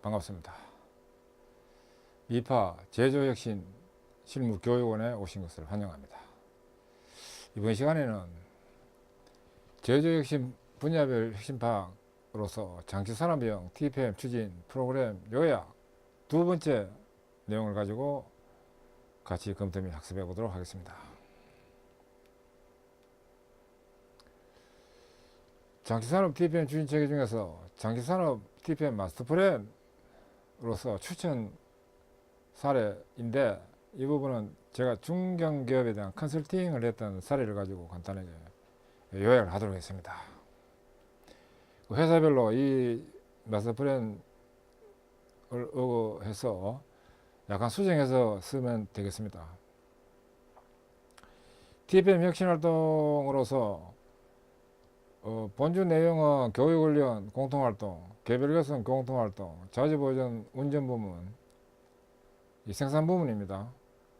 반갑습니다. 미파 제조혁신 실무교육원에 오신 것을 환영합니다. 이번 시간에는 제조혁신 분야별 혁신 파악으로서 장치산업형 TPM 추진 프로그램 요약 두 번째 내용을 가지고 같이 검토 및 학습해 보도록 하겠습니다. 장치산업 TPM 추진 체계 중에서 장치산업 TPM 마스터 플랜으로서 추천 사례인데, 이 부분은 제가 중견기업에 대한 컨설팅을 했던 사례를 가지고 간단하게 요약을 하도록 했습니다. 회사별로 이 마스터 플랜을 해서 약간 수정해서 쓰면 되겠습니다. TPM 혁신활동으로서 본주 내용은 교육훈련 공통활동, 개별개선 공통활동, 자주보전 운전부문, 이 생산부문입니다.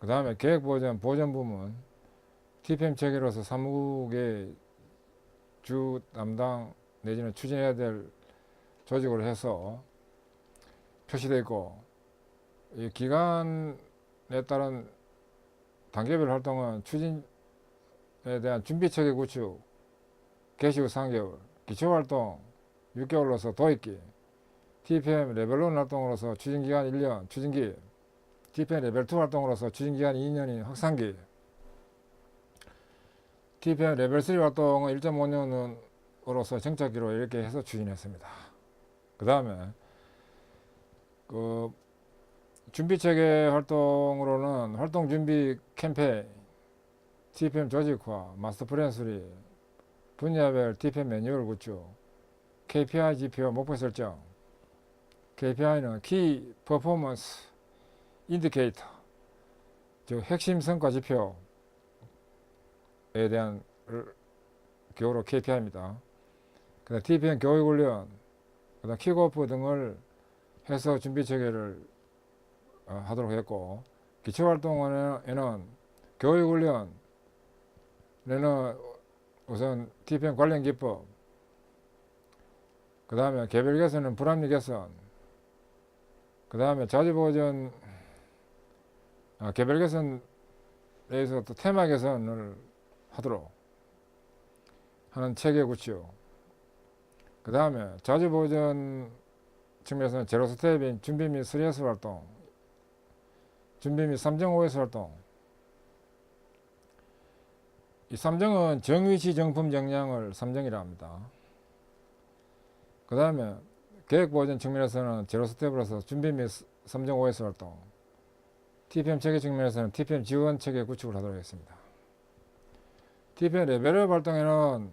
그 다음에 계획보전 보전부문, TPM 체계로서 사무국의 주 담당 내지는 추진해야 될 조직으로 해서 표시되어 있고, 이 기간에 따른 단계별 활동은 추진에 대한 준비체계 구축, 개시 후 3개월, 기초활동 6개월로서 도입기, TPM 레벨 1 활동으로서 추진기간 1년, 추진기, TPM 레벨 2 활동으로서 추진기간 2년인 확산기, TPM 레벨 3 활동은 1.5년으로서 정착기로 이렇게 해서 추진했습니다. 그 다음에 준비체계 활동으로는 활동준비 캠페인, TPM 조직화, 마스터 플랜 수립, 분야별 TPM 매뉴얼 구축, KPI 지표 목표 설정. KPI는 키 퍼포먼스 인디케이터, 즉 핵심 성과 지표에 대한 기호로 KPI입니다. 그다음 TPM 교육훈련, 그다음 킥오프 등을 해서 준비 체계를 하도록 했고, 기초활동에는 교육훈련에는 우선 TPM 관련 기법, 그 다음에 개별 개선은 불합리 개선, 그 다음에 자주보전, 개별 개선에서 또 테마 개선을 하도록 하는 체계 구축, 그 다음에 자주보전 측면에서는 제로 스텝인 준비 및 3S 활동, 준비 및 3정 5S 활동. 이 3정은 정위치 정품 정량을 3정이라 합니다. 그 다음에 계획보전 측면에서는 제로 스텝으로서 준비 및 3정 5S 활동, TPM 체계 측면에서는 TPM 지원 체계 구축을 하도록 했습니다. TPM 레벨업 활동에는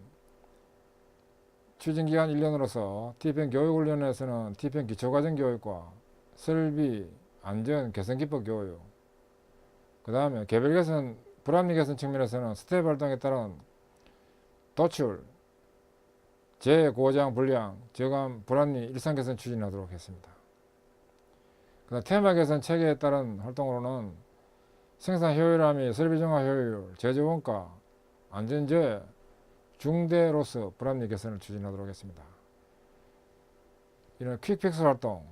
추진기간 1년으로서 TPM 교육훈련에서는 TPM 기초과정 교육과 설비, 안전, 개선기법 교육, 그 다음에 개별 개선, 불합리 개선 측면에서는 스텝 활동에 따른 도출, 재고장 불량, 저감, 불합리, 일상 개선 추진하도록 했습니다. 그다음 테마 개선 체계에 따른 활동으로는 생산 효율화 및 설비 정화 효율, 제조 원가, 안전저해, 중대로서 불합리 개선을 추진하도록 했습니다. 이런 퀵픽스 활동,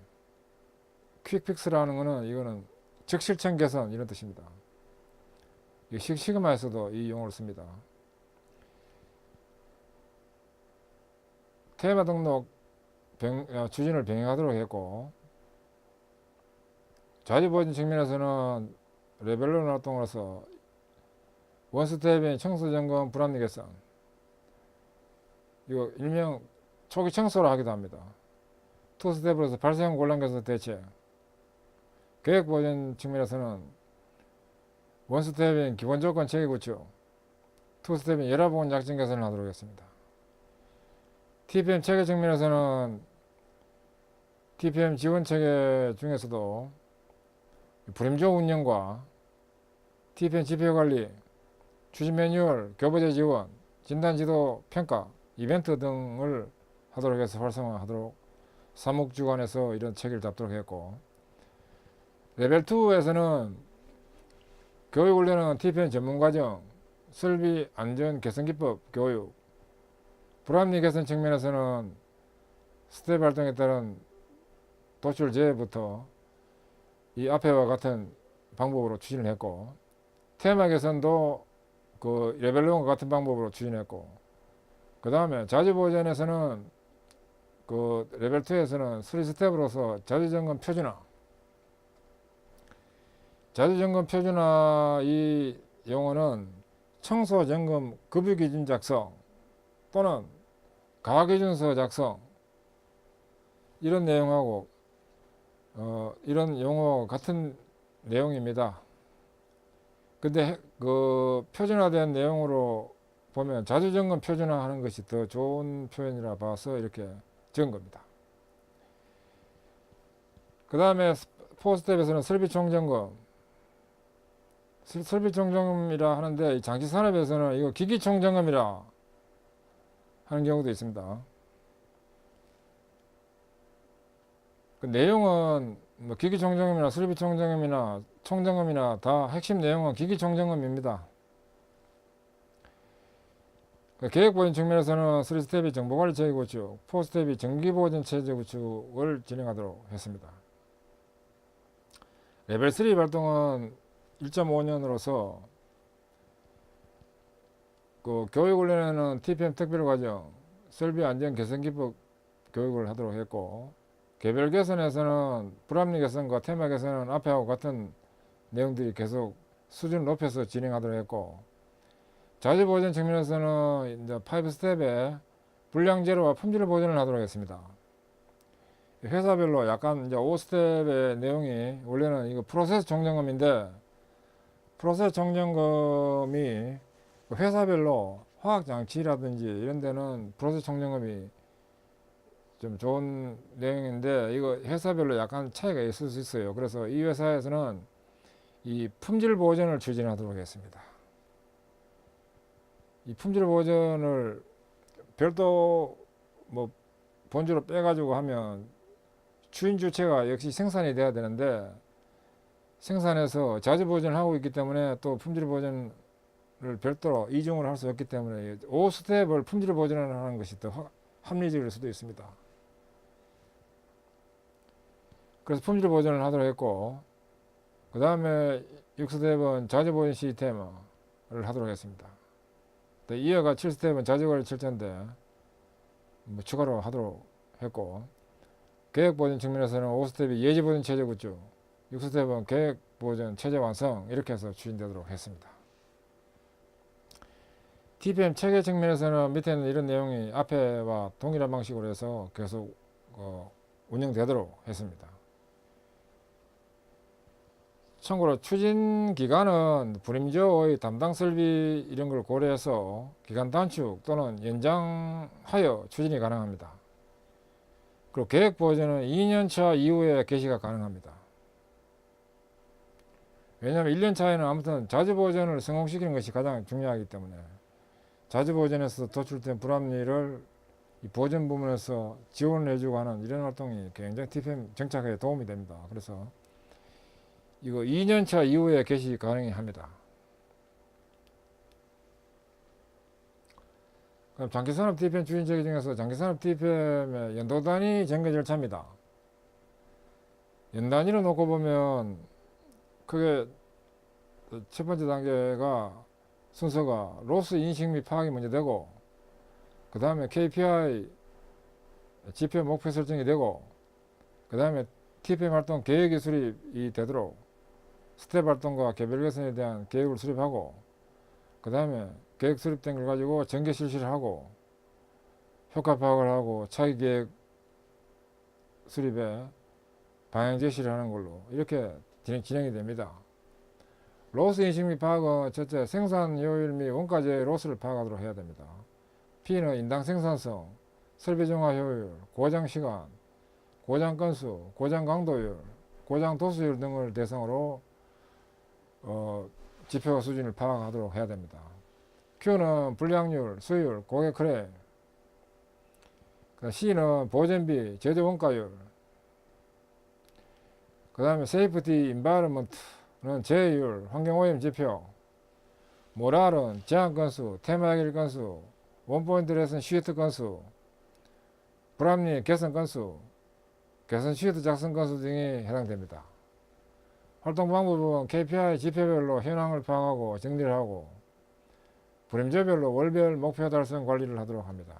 퀵픽스라는 것은 이거는 적실천 개선 이런 뜻입니다. 시그마에서도 이 용어를 씁니다. 테마 등록 추진을 병행하도록 했고, 자주보전 측면에서는 레벨 1 활동으로서 원스텝인 청소점검 불합리 개선, 이거 일명 초기 청소를 하기도 합니다. 투스텝으로서 발생 곤란 개선 대책, 계획보전 측면에서는 원스텝인 기본조건 체계 구축, 투스텝인 열화보건 약정 개선을 하도록 했습니다. TPM 체계 측면에서는 TPM 지원 체계 중에서도 불임조 운영과 TPM 지표관리, 추진 매뉴얼, 교보제 지원, 진단지도 평가, 이벤트 등을 하도록 해서 활성화하도록 사목주관에서 이런 체계를 잡도록 했고, 레벨 2에서는 교육훈련은 TPM 전문과정, 설비 안전 개선기법 교육, 불합리 개선 측면에서는 스텝 활동에 따른 도출 제외부터 이 앞에와 같은 방법으로 추진을 했고, 테마 개선도 그 레벨 1과 같은 방법으로 추진했고, 그 다음에 자주 버전에서는 그 레벨 2에서는 3스텝으로서 자주점검 표준화, 자주점검 표준화 이 용어는 청소 점검 급유 기준 작성 또는 가기준서 작성, 이런 내용하고 이런 용어 같은 내용입니다. 근데 그 표준화된 내용으로 보면 자주점검 표준화하는 것이 더 좋은 표현이라 봐서 이렇게 적은 겁니다. 그 다음에 4스텝에서는 설비 총점검, 설비 총점검이라 하는데 장치 산업에서는 이거 기기 총점검이라 하는 경우도 있습니다. 그 내용은 뭐 기기 총점검이나 설비 총점검이나 총점검이나 다 핵심 내용은 기기 총점검입니다. 그 계획보전 측면에서는 3스텝이 정보관리 체계 구축, 4스텝이 정기보전 체제 구축을 진행하도록 했습니다. 레벨 3 발동은 1.5년으로서 그 교육훈련에는 TPM 특별과정, 설비 안전 개선 기법 교육을 하도록 했고, 개별 개선에서는 불합리 개선과 테마 개선은 앞에하고 같은 내용들이 계속 수준을 높여서 진행하도록 했고, 자주 보전 측면에서는 이제 5스텝에 불량 제로와 품질 보전을 하도록 했습니다. 회사별로 약간 이제 5스텝의 내용이 원래는 이거 프로세스 총점검인데, 프로세스 총점검이 회사별로 화학장치라든지 이런 데는 프로세스 총점검이 좀 좋은 내용인데, 이거 회사별로 약간 차이가 있을 수 있어요. 그래서 이 회사에서는 이 품질 보전을 추진하도록 했습니다. 이 품질 보전을 별도 뭐 본주로 빼가지고 하면 추진 주체가 역시 생산이 돼야 되는데, 생산해서 자주 보전을 하고 있기 때문에 또 품질 보전을 별도로 이중을 할 수 없기 때문에 5스텝을 품질 보전을 하는 것이 더 합리적일 수도 있습니다. 그래서 품질 보전을 하도록 했고, 그 다음에 6스텝은 자주 보전 시스템을 하도록 했습니다. 이어가 7스텝은 자주관리 철저인데 뭐 추가로 하도록 했고, 계획보전 측면에서는 5스텝이 예지보전 체제 구축, 6스텝은 계획보전 체제 완성, 이렇게 해서 추진되도록 했습니다. TPM 체계 측면에서는 밑에는 이런 내용이 앞에와 동일한 방식으로 해서 계속 운영되도록 했습니다. 참고로 추진 기간은 불임저의 담당 설비 이런 걸 고려해서 기간 단축 또는 연장하여 추진이 가능합니다. 그리고 계획 보전은 2년차 이후에 개시가 가능합니다. 왜냐하면 1년차에는 아무튼 자주 보전을 성공시키는 것이 가장 중요하기 때문에 자주 보전에서 도출된 불합리를 이 보전 부문에서 지원을 해주고 하는 이런 활동이 굉장히 TPM 정착에 도움이 됩니다. 그래서 이거 2년차 이후에 개시 가능합니다. 그럼 장기산업 TPM 추진 체계 중에서 장기산업 TPM의 연도 단위 전개 절차입니다. 연 단위로 놓고 보면 크게 첫 번째 단계가 순서가 로스 인식 및 파악이 먼저 되고, 그 다음에 KPI 지표 목표 설정이 되고, 그 다음에 TPM 활동 계획이 수립이 되도록 스텝 활동과 개별 개선에 대한 계획을 수립하고, 그 다음에 계획 수립된 걸 가지고 전개 실시를 하고 효과 파악을 하고 차기 계획 수립에 방향 제시를 하는 걸로 이렇게 진행이 됩니다. 로스 인식 및 파악은 첫째 생산 효율 및 원가제 로스를 파악하도록 해야 됩니다. P는 인당 생산성, 설비 정화 효율, 고장 시간, 고장 건수, 고장 강도율, 고장 도수율 등을 대상으로 지표 수준을 파악하도록 해야 됩니다. Q는 불량률, 수율, 고객 클레임, C는 보전비, 제조 원가율, 그 다음에 세이프티 인바이러먼트는 제휴율, 환경오염 지표, 모랄은 제한 건수, 테마 해결 건수, 원포인트 레슨 시트 건수, 불합리 개선 건수, 개선 시트 작성 건수 등이 해당됩니다. 활동 방법은 KPI 지표별로 현황을 파악하고 정리를 하고 불임조별로 월별 목표 달성 관리를 하도록 합니다.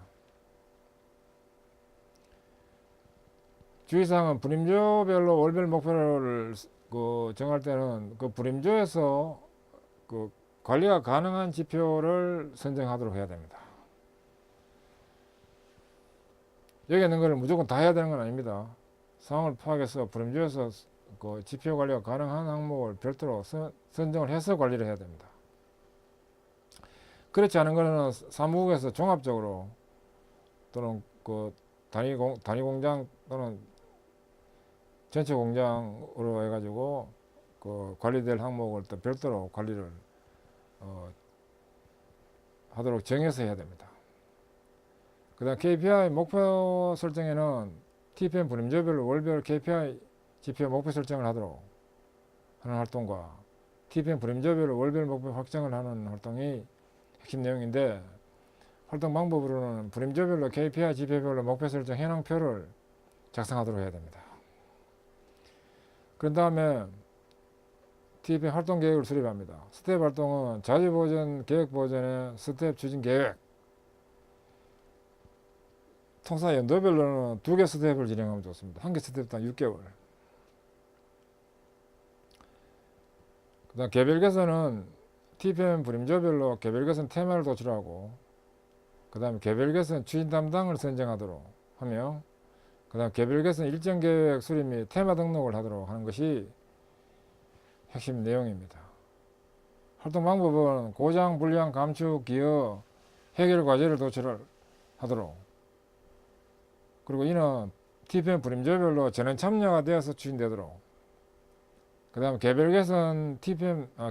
주의사항은 불임조별로 월별 목표를 정할 때는 그 불임조에서 그 관리가 가능한 지표를 선정하도록 해야 됩니다. 여기 있는 것을 무조건 다 해야 되는 건 아닙니다. 상황을 파악해서 불임조에서 그 지표 관리가 가능한 항목을 별도로 선정을 해서 관리를 해야 됩니다. 그렇지 않은 것은 사무국에서 종합적으로 또는 그 단위 공장 또는 전체 공장으로 해가지고 그 관리될 항목을 또 별도로 관리를 하도록 정해서 해야 됩니다. 그 다음 KPI 목표 설정에는 TPM 불임조별로 월별 KPI 지표 목표 설정을 하도록 하는 활동과 TPM 불임조별로 월별 목표 확정을 하는 활동이 핵심 내용인데, 활동 방법으로는 불임조별로 KPI 지표별로 목표 설정 현황표를 작성하도록 해야 됩니다. 그런 다음에 TPM 활동 계획을 수립합니다. 스텝 활동은 자주 보전, 계획 보전의 스텝 추진 계획. 통상 연도별로는 2개 스텝을 진행하면 좋습니다. 1개 스텝당 6개월. 그 다음 개별 개선은 TPM 불임조별로 개별 개선 테마를 도출하고, 그 다음에 개별 개선 추진 담당을 선정하도록 하며, 그 다음 개별 개선 일정 계획 수립 및 테마 등록을 하도록 하는 것이 핵심 내용입니다. 활동 방법은 고장, 불량, 감축, 기여, 해결 과제를 도출을 하도록, 그리고 이는 TPM 불임조별로 전원 참여가 되어서 추진되도록, 그 다음 개별 개선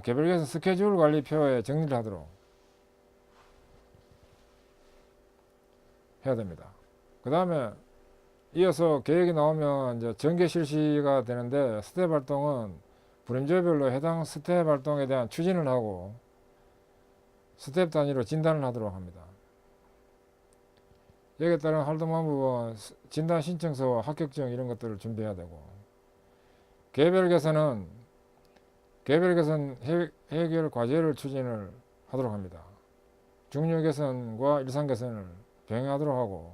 개별 개선 스케줄 관리표에 정리를 하도록 해야 됩니다. 그 다음에 이어서 계획이 나오면 이제 전개 실시가 되는데, 스텝 활동은 불임조별로 해당 스텝 활동에 대한 추진을 하고 스텝 단위로 진단을 하도록 합니다. 여기에 따른 활동 방법은 진단 신청서와 합격증 이런 것들을 준비해야 되고, 개별 개선은 개별 개선 해결 과제를 추진을 하도록 합니다. 중요 개선과 일상 개선을 병행하도록 하고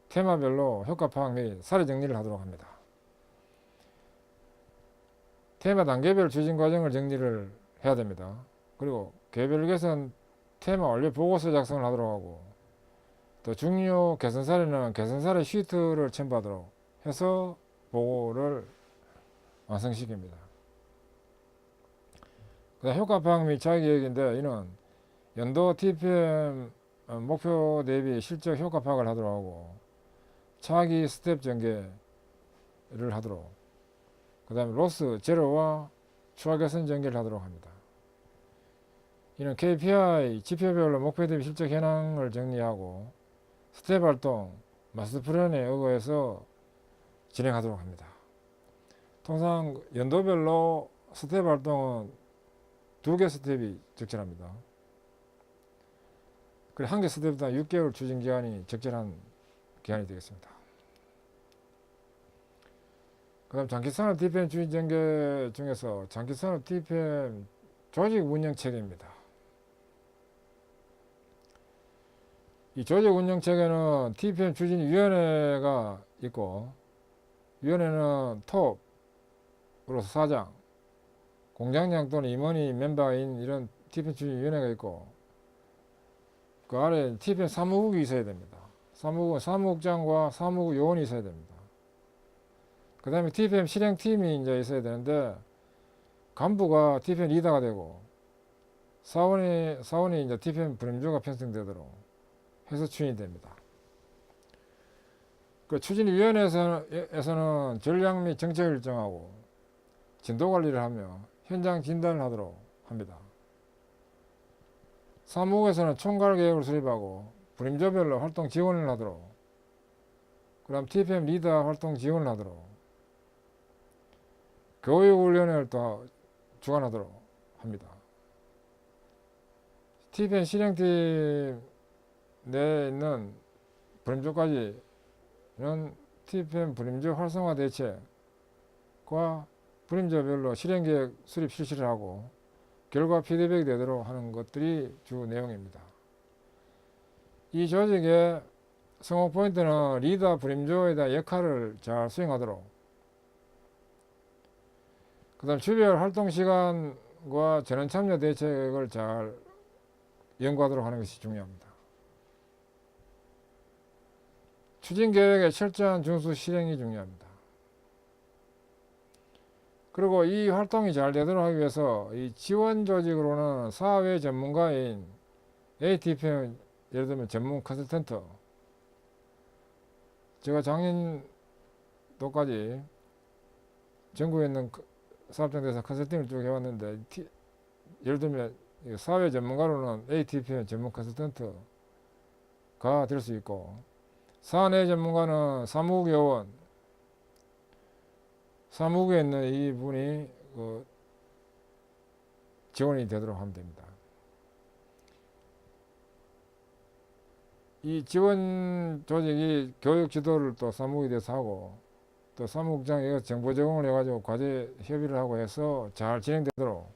테마별로 효과 파악 및 사례 정리를 하도록 합니다. 테마 단계별 추진 과정을 정리를 해야 됩니다. 그리고 개별 개선 테마 완료 보고서 작성을 하도록 하고, 또 중요 개선 사례는 개선 사례 시트를 첨부하도록 해서 보고를 완성시킵니다. 그다음 효과 파악 및 차이 계획인데, 이는 연도 TPM 목표 대비 실적 효과 파악을 하도록 하고 차기 스텝 전개를 하도록, 그 다음에 로스 제로와 추가 개선 전개를 하도록 합니다. 이는 KPI 지표별로 목표 대비 실적 현황을 정리하고 스텝 활동 마스터 플랜에 의거해서 진행하도록 합니다. 통상 연도별로 스텝 활동은 2개 스텝이 적절합니다. 그래 1개 스텝당 6개월 추진 기간이 적절한 기간이 되겠습니다. 그 다음 장기산업 TPM 추진 전개 중에서 장기산업 TPM 조직 운영 체계입니다. 이 조직 운영 체계는 TPM 추진위원회가 있고, 위원회는 톱으로서 사장, 공장장 또는 임원이 멤버인 이런 TPM 추진위원회가 있고, 그 아래 TPM 사무국이 있어야 됩니다. 사무국은 사무국장과 사무국 요원이 있어야 됩니다. 그 다음에 TPM 실행팀이 이제 있어야 되는데, 간부가 TPM 리더가 되고 사원이 이제 TPM 불임조가 편성되도록 해서 추진이 됩니다. 그 추진위원회에서는 전략 및 정책을 일정하고 진도 관리를 하며 현장 진단을 하도록 합니다. 사무국에서는 총괄 계획을 수립하고 불임조별로 활동 지원을 하도록, 그 다음 TPM 리더 활동 지원을 하도록, 교육훈련을 또 주관하도록 합니다. TPM 실행팀 내에 있는 불임조까지는 TPM 불임저 활성화 대책과 불임저별로 실행계획 수립 실시를 하고 결과 피드백이 되도록 하는 것들이 주 내용입니다. 이 조직의 성공 포인트는 리더 불임저에 대한 역할을 잘 수행하도록, 그 다음 주별 활동 시간과 전원 참여 대책을 잘 연구하도록 하는 것이 중요합니다. 추진 계획의 철저한 준수 실행이 중요합니다. 그리고 이 활동이 잘 되도록 하기 위해서 이 지원 조직으로는 사회 전문가인 ATPM, 예를 들면 전문 컨설턴트, 제가 작년도까지 전국에 있는 사업장에서 컨설팅을 쭉 해왔는데, 예를 들면 사회 전문가로는 ATPM 전문 컨설턴트가 될 수 있고, 사내 전문가는 사무국 요원, 사무국에 있는 이 분이 지원이 되도록 하면 됩니다. 이 지원 조직이 교육 지도를 또 사무국에 대해서 하고, 또 사무국장이 정보 제공을 해가지고 과제 협의를 하고 해서 잘 진행되도록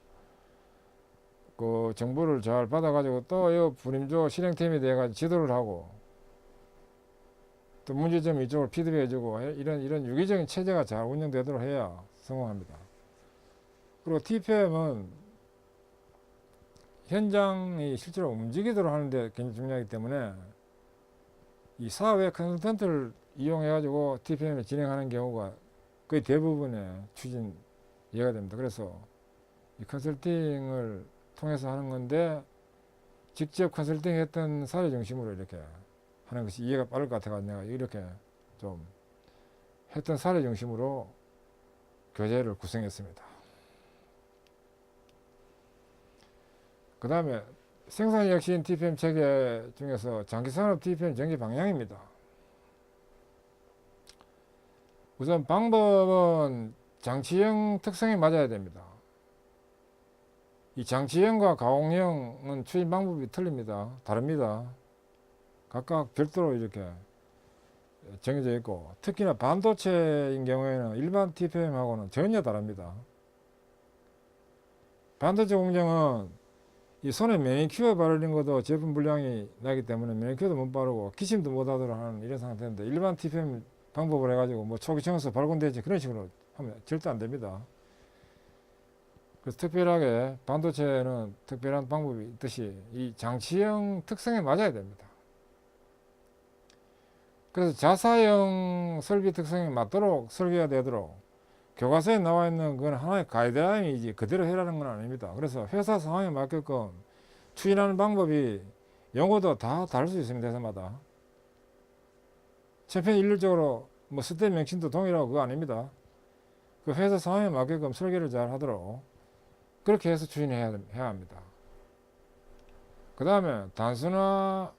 그 정보를 잘 받아가지고 또 이 불임조 실행팀에 대해 가지고 지도를 하고, 또 문제점 이쪽을 피드백해주고, 이런 유기적인 체제가 잘 운영되도록 해야 성공합니다. 그리고 TPM은 현장이 실제로 움직이도록 하는데 굉장히 중요하기 때문에 이 사회 컨설턴트를 이용해가지고 TPM을 진행하는 경우가 거의 대부분의 추진 이해가 됩니다. 그래서 이 컨설팅을 통해서 하는 건데, 직접 컨설팅 했던 사례 중심으로 이렇게 하는 것이 이해가 빠를 것 같아서 내가 이렇게 좀 했던 사례 중심으로 교재를 구성했습니다. 그 다음에 생산혁신 TPM 체계 중에서 장기산업 TPM 전개 방향입니다. 우선 방법은 장치형 특성에 맞아야 됩니다. 이 장치형과 가공형은 추진 방법이 틀립니다. 다릅니다. 각각 별도로 이렇게 정해져 있고, 특히나 반도체인 경우에는 일반 TPM하고는 전혀 다릅니다. 반도체 공정은 이 손에 매니큐어 바르는 것도 제품 불량이 나기 때문에 매니큐어도 못 바르고 기침도 못 하도록 하는 이런 상태인데, 일반 TPM 방법을 해가지고 뭐 초기 청소 발곤대지 그런 식으로 하면 절대 안 됩니다. 그래서 특별하게 반도체는 특별한 방법이 있듯이 이 장치형 특성에 맞아야 됩니다. 그래서 자사형 설비 특성에 맞도록 설계가 되도록 교과서에 나와 있는 건 하나의 가이드라인이지 그대로 해라는 건 아닙니다. 그래서 회사 상황에 맞게끔 추진하는 방법이 용어도 다 다를 수 있습니다. 회사마다. 천편일률적으로 뭐 스텝 명칭도 동일하고 그거 아닙니다. 그 회사 상황에 맞게끔 설계를 잘 하도록 그렇게 해서 추진해야 합니다. 그 다음에 단순화가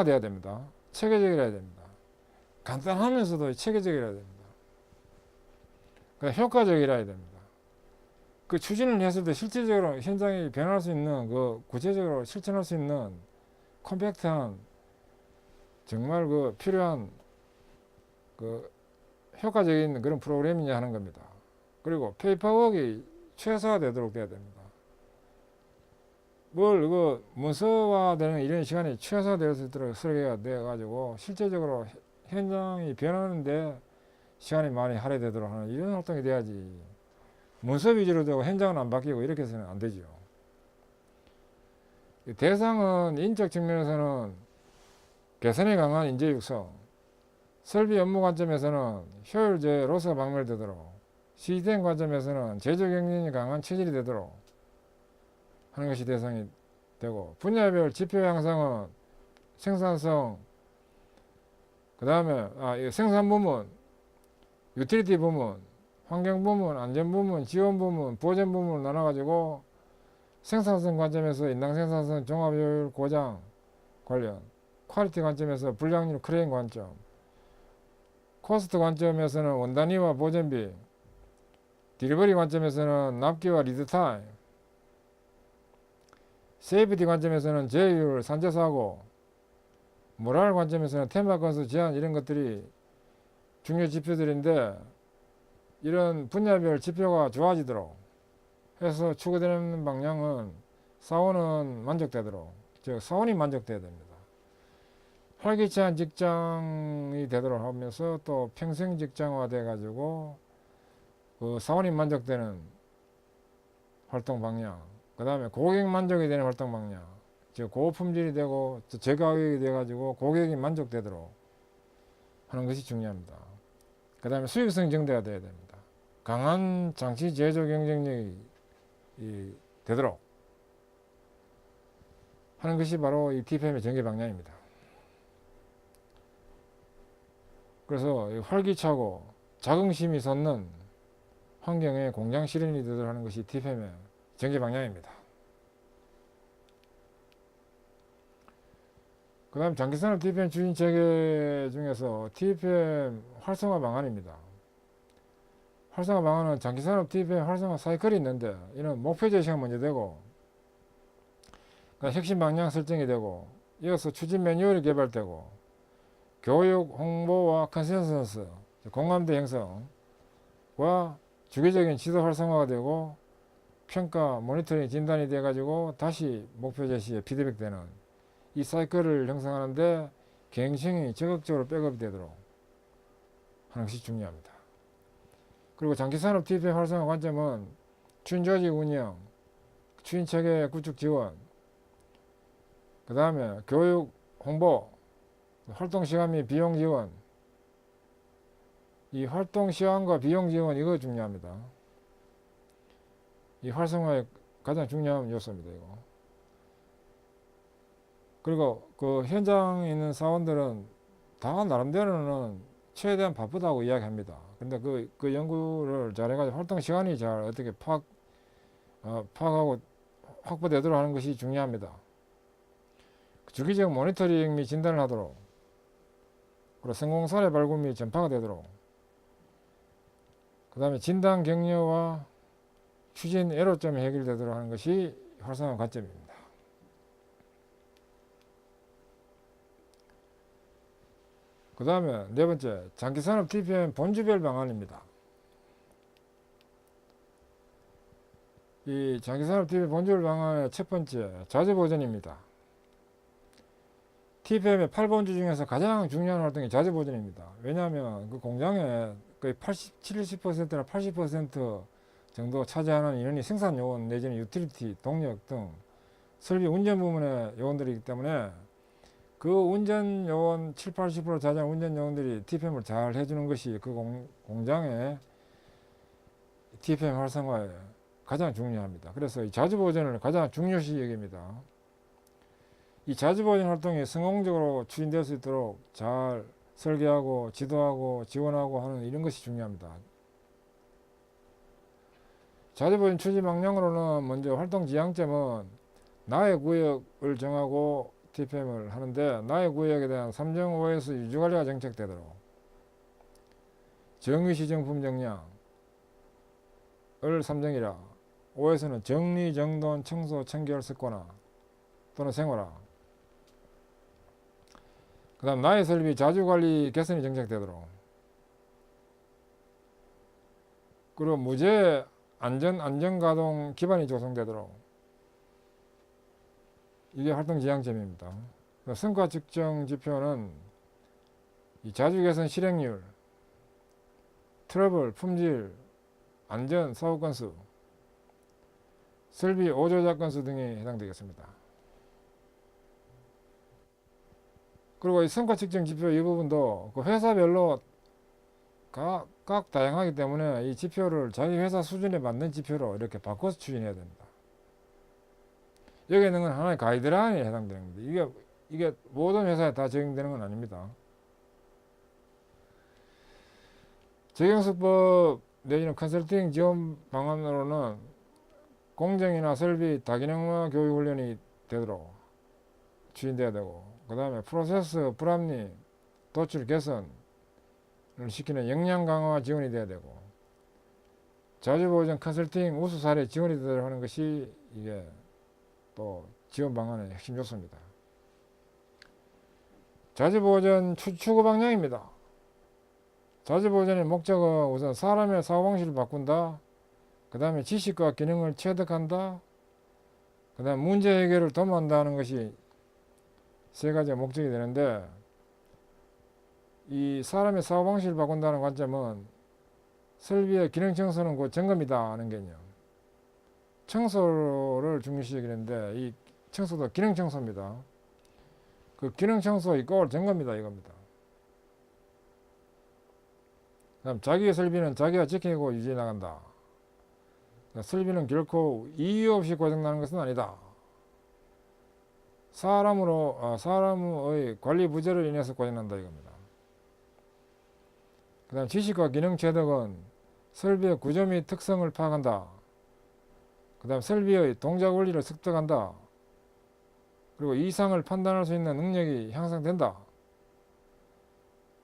돼야 됩니다. 체계적이라야 됩니다. 간단하면서도 체계적이라야 됩니다. 효과적이라야 됩니다. 그 추진을 했을 때 실질적으로 현장이 변할 수 있는, 그 구체적으로 실천할 수 있는 컴팩트한, 정말 그 필요한 그 효과적인 그런 프로그램이냐 하는 겁니다. 그리고 페이퍼워크가 최소화되도록 돼야 됩니다. 문서화되는 이런 시간이 최소화될 수 있도록 설계가 되어가지고 실제적으로 현장이 변하는데 시간이 많이 할애되도록 하는 이런 활동이 돼야지, 문서 위주로 되고 현장은 안 바뀌고 이렇게 해서는 안 되죠. 대상은 인적 측면에서는 개선에 강한 인재 육성, 설비 업무 관점에서는 효율적 로스가 박멸되도록, 시스템 관점에서는 제조 경쟁이 강한 체질이 되도록 하는 것이 대상이 되고, 분야별 지표 향상은 생산성, 그 다음에 생산 부문, 유틸리티 부문, 환경 부문, 안전 부문, 지원 부문, 보전 부문을 나눠가지고 생산성 관점에서 인당 생산성 종합효율 고장 관련, 퀄리티 관점에서 불량률 크레인 관점, 코스트 관점에서는 원단위와 보전비, 딜리버리 관점에서는 납기와 리드타임, 세이프티 관점에서는 제휴율, 산재사고, 모랄 관점에서는 테마 건수 제한 이런 것들이 중요 지표들인데 이런 분야별 지표가 좋아지도록 해서 추구되는 방향은 사원은 만족되도록, 즉 사원이 만족돼야 됩니다. 활기찬 직장이 되도록 하면서 또 평생 직장화 돼 가지고 그 사원이 만족되는 활동 방향, 그 다음에 고객 만족이 되는 활동 방향, 즉 고품질이 되고 저가격이 돼 가지고 고객이 만족되도록 하는 것이 중요합니다. 그 다음에 수익성 증대가 돼야 됩니다. 강한 장치 제조 경쟁력이 되도록 하는 것이 바로 이 TPM의 전개 방향입니다. 그래서 활기차고 자긍심이 솟는 환경에 공장 실현이 되도록 하는 것이 TPM의 전개 방향입니다. 그 다음 장기산업 TPM 추진 체계 중에서 TPM 활성화 방안입니다. 활성화 방안은 장기산업 TPM 활성화 사이클이 있는데 이는 목표 제시가 먼저 되고 핵심 방향 설정이 되고 이어서 추진 매뉴얼이 개발되고 교육, 홍보와 컨센서스, 공감대 형성과 주기적인 지도 활성화가 되고 평가, 모니터링, 진단이 돼 가지고 다시 목표 제시에 피드백 되는 이 사이클을 형성하는데 경영층이 적극적으로 백업이 되도록 하는 것이 중요합니다. 그리고 장기산업 TPM 활성화 관점은 추진 조직 운영, 추진 체계 구축 지원, 그 다음에 교육, 홍보, 활동 시간 및 비용 지원, 이 활동 시간과 비용 지원 이거 중요합니다. 이 활성화의 가장 중요한 요소입니다. 이거. 그리고 그 현장에 있는 사원들은 다 나름대로는 최대한 바쁘다고 이야기합니다. 근데 그 연구를 잘 해가지고 활동 시간이 잘 어떻게 파악하고 확보되도록 하는 것이 중요합니다. 주기적 모니터링 및 진단을 하도록, 그리고 성공 사례 발굴 및 전파가 되도록, 그 다음에 진단 격려와 추진 애로점이 해결되도록 하는 것이 활성화 관점입니다. 그 다음에 네 번째, 장기산업 TPM 본주별 방안입니다. 이 장기산업 TPM 본주별 방안의 첫 번째, 자주보전입니다. TPM의 8본주 중에서 가장 중요한 활동이 자주보전입니다. 왜냐하면 그 공장에 거의 70%나 80% 정도 차지하는 인원이 생산 요원 내지는 유틸리티, 동력 등 설비 운전 부문의 요원들이기 때문에 그 운전 요원 70~80% 차지하는 운전 요원들이 TPM을 잘 해주는 것이 그 공장의 TPM 활성화에 가장 중요합니다. 그래서 이 자주보전을 가장 중요시 여깁니다. 이 자주보전 활동이 성공적으로 추진될 수 있도록 잘 설계하고 지도하고 지원하고 하는 이런 것이 중요합니다. 자주보전 추진 방향으로는 먼저 활동 지향점은 나의 구역을 정하고 TPM을 하는데 나의 구역에 대한 3.5에서 유지관리가 정책되도록 정의시 정품 정량을 3정이라 5에서는 정리, 정돈, 청소, 청결 습관화 또는 생활화, 그 다음 나의 설비 자주관리 개선이 정책되도록, 그리고 무죄 안전가동 기반이 조성되도록, 이게 활동 지향점입니다. 성과 측정 지표는 이 자주 개선 실행률, 트러블, 품질, 안전, 사고 건수, 설비 오조작 건수 등이 해당되겠습니다. 그리고 이 성과 측정 지표 이 부분도 그 회사별로 각 다양하기 때문에 이 지표를 자기 회사 수준에 맞는 지표로 이렇게 바꿔서 추진해야 됩니다. 여기 있는 건 하나의 가이드라인에 해당되는 겁니다. 이게 모든 회사에 다 적용되는 건 아닙니다. 적용수법 내지는 컨설팅 지원 방안으로는 공정이나 설비 다기능화 교육 훈련이 되도록 추진돼야 되고, 그 다음에 프로세스 불합리 도출 개선을 시키는 역량 강화 지원이 돼야 되고, 자주보전 컨설팅 우수 사례 지원이 되도록 하는 것이 이게 또 지원 방안의 핵심 요소입니다. 자주보전 추구 방향입니다. 자주보전의 목적은 우선 사람의 사고방식을 바꾼다. 그 다음에 지식과 기능을 체득한다. 그 다음에 문제 해결을 도모한다는 것이 세 가지가 목적이 되는데, 이 사람의 사고방식을 바꾼다는 관점은 설비의 기능 청소는 곧 점검이다 하는 개념. 청소를 중시하기는데 이 청소도 기능 청소입니다. 그 기능 청소 이꼴 점검이다 이겁니다. 그다음 자기의 설비는 자기가 지키고 유지해 나간다. 설비는 결코 이유 없이 고장나는 것은 아니다. 사람의 관리 부재로 인해서 고장난다 이겁니다. 그 다음 지식과 기능 체득은 설비의 구조 및 특성을 파악한다. 그 다음 설비의 동작 원리를 습득한다. 그리고 이상을 판단할 수 있는 능력이 향상된다.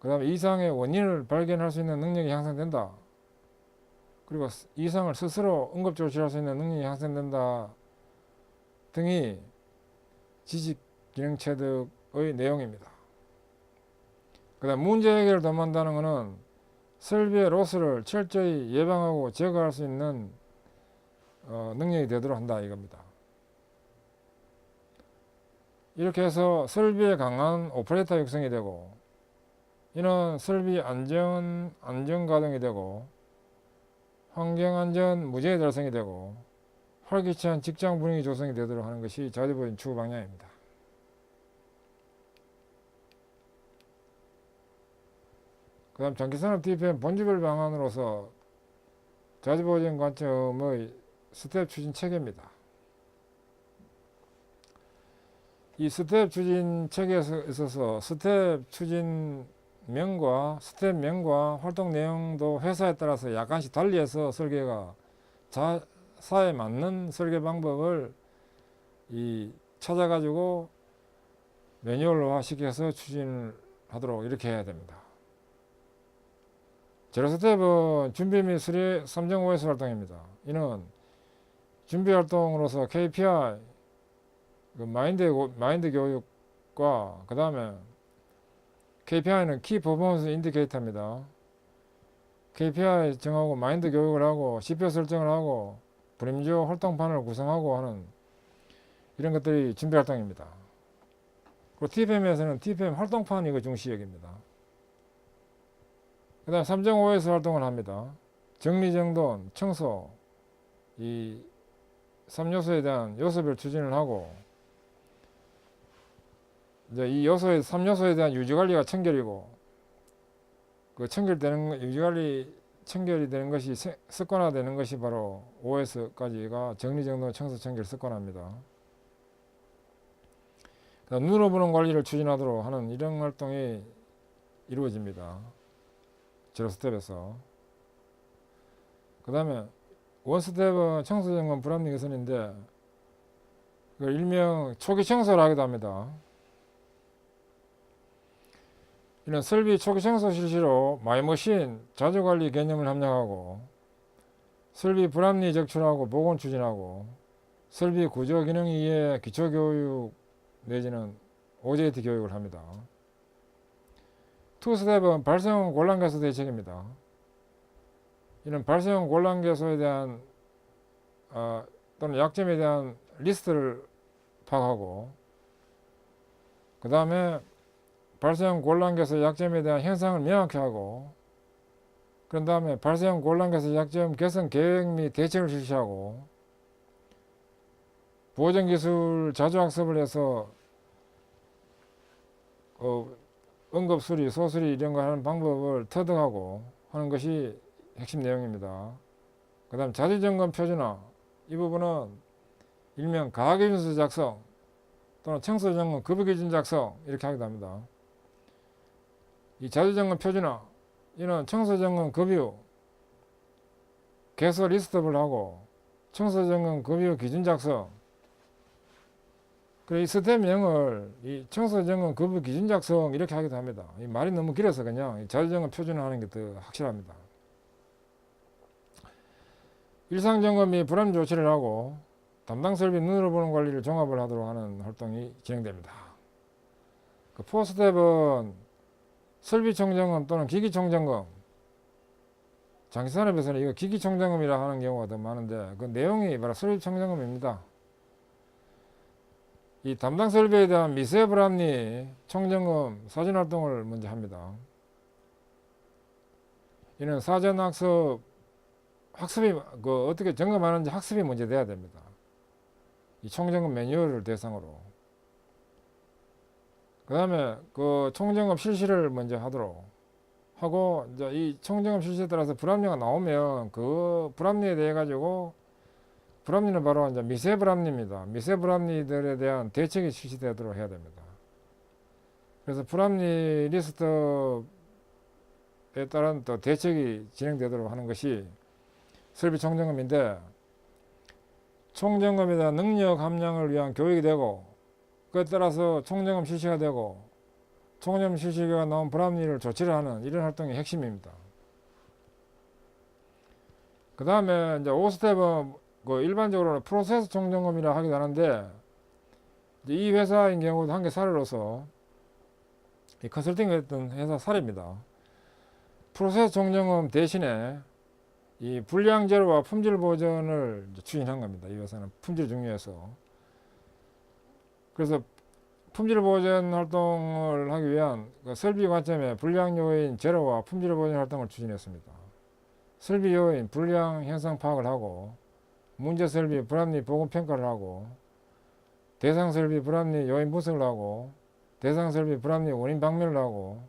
그 다음에 이상의 원인을 발견할 수 있는 능력이 향상된다. 그리고 이상을 스스로 응급조치할 수 있는 능력이 향상된다 등이 지식 기능 체득의 내용입니다. 그 다음 문제 해결을 도모한다는 것은 설비의 로스를 철저히 예방하고 제거할 수 있는 능력이 되도록 한다 이겁니다. 이렇게 해서 설비의 강한 오퍼레이터 육성이 되고, 이는 설비 안전 가동이 되고, 환경안전 무죄 달성이 되고, 활기찬 직장 분위기 조성이 되도록 하는 것이 자주보전 추구 방향입니다. 그 다음 전기산업 TPM 본주별 방안으로서 자주보전 관점의 스텝 추진 체계입니다. 이 스텝 추진 체계에 있어서 스텝 추진명과 활동 내용도 회사에 따라서 약간씩 달리해서 설계가 자사에 맞는 설계 방법을 찾아가지고 매뉴얼화 시켜서 추진을 하도록 이렇게 해야 됩니다. 제로 스텝은 준비 및 수리 3.5S 활동입니다. 이는 준비 활동으로서 KPI, 마인드 교육과 그 다음에 KPI는 키 퍼포먼스 인디케이터입니다. KPI 정하고 마인드 교육을 하고 지표 설정을 하고 불임조 활동판을 구성하고 하는 이런 것들이 준비 활동입니다. 그리고 TPM에서는 TPM 활동판 이거 중시 여깁니다. 그 다음 3.5S 활동을 합니다. 정리정돈, 청소, 이 3요소에 대한 요소별 추진을 하고, 이제 이 3요소에 대한 유지관리가 청결이고, 그 청결이 되는 것이 습관화되는 것이 바로 5S까지가 정리정돈, 청소, 청결, 습관화입니다. 눈으로 보는 관리를 추진하도록 하는 이런 활동이 이루어집니다. 제로 스텝에서. 그 다음에 원 스텝은 청소점검 불합리 개선인데, 일명 초기 청소를 하기도 합니다. 이는 설비 초기 청소 실시로 마이머신 자주관리 개념을 합력하고, 설비 불합리 적출하고 복원 추진하고, 설비 구조 기능 이해 기초교육 내지는 OJT 교육을 합니다. 투 스텝은 발생형 곤란개소 대책입니다. 이는 발생형 곤란개소에 대한 또는 약점에 대한 리스트를 파악하고, 그 다음에 발생형 곤란개소 약점에 대한 현상을 명확히 하고, 그런 다음에 발생형 곤란개소 약점 개선 계획 및 대책을 실시하고, 보존기술 자주학습을 해서 응급수리, 소수리 이런 거 하는 방법을 터득하고 하는 것이 핵심 내용입니다. 그 다음 자주점검 표준화, 이 부분은 일명 가계준수 작성 또는 청소점검 급여기준 작성 이렇게 하기도 합니다. 이 자주점검 표준화, 이는 청소점검 급여 개소 리스트업을 하고 청소점검 급여 기준 작성, 그래 이 스텝명을 이 청소점검 급여 기준 작성 이렇게 하기도 합니다. 이 말이 너무 길어서 그냥 자주점검 표준화하는 게 더 확실합니다. 일상점검 및 불합리 조치를 하고 담당 설비 눈으로 보는 관리를 종합을 하도록 하는 활동이 진행됩니다. 그 4스텝은 설비총점검 또는 기기총점검, 장기산업에서는 이거 기기총점검이라 하는 경우가 더 많은데 그 내용이 바로 설비총점검입니다. 이 담당 설비에 대한 미세 불합리 총점검 사전 활동을 먼저 합니다. 이는 사전 학습이 어떻게 점검하는지 학습이 먼저 돼야 됩니다. 이 총점검 매뉴얼을 대상으로. 그 다음에 그 총점검 실시를 먼저 하도록 하고, 이제 이 총점검 실시에 따라서 불합리가 나오면 그 불합리에 대해 가지고, 불합리는 바로 이제 미세 불합리입니다. 미세 불합리들에 대한 대책이 실시되도록 해야 됩니다. 그래서 불합리 리스트에 따른 또 대책이 진행되도록 하는 것이 설비 총점검인데, 총점검에 대한 능력 함량을 위한 교육이 되고, 그에 따라서 총점검 실시가 되고, 총점검 실시가 나온 불합리를 조치를 하는 이런 활동이 핵심입니다. 그 다음에 이제 5스텝은 일반적으로 프로세스 총점검이라 하기도 하는데, 이 회사인 경우도 한 개 사례로서 이 컨설팅 했던 회사 사례입니다. 프로세스 총점검 대신에 이 불량 제로와 품질 보전을 추진한 겁니다. 이 회사는 품질 중요해서. 그래서 품질 보전 활동을 하기 위한 설비 관점에 불량 요인 제로와 품질 보전 활동을 추진했습니다. 설비 요인 불량 현상 파악을 하고, 문제 설비 불합리 보건 평가를 하고, 대상 설비 불합리 요인 분석을 하고, 대상 설비 불합리 원인 박멸을 하고,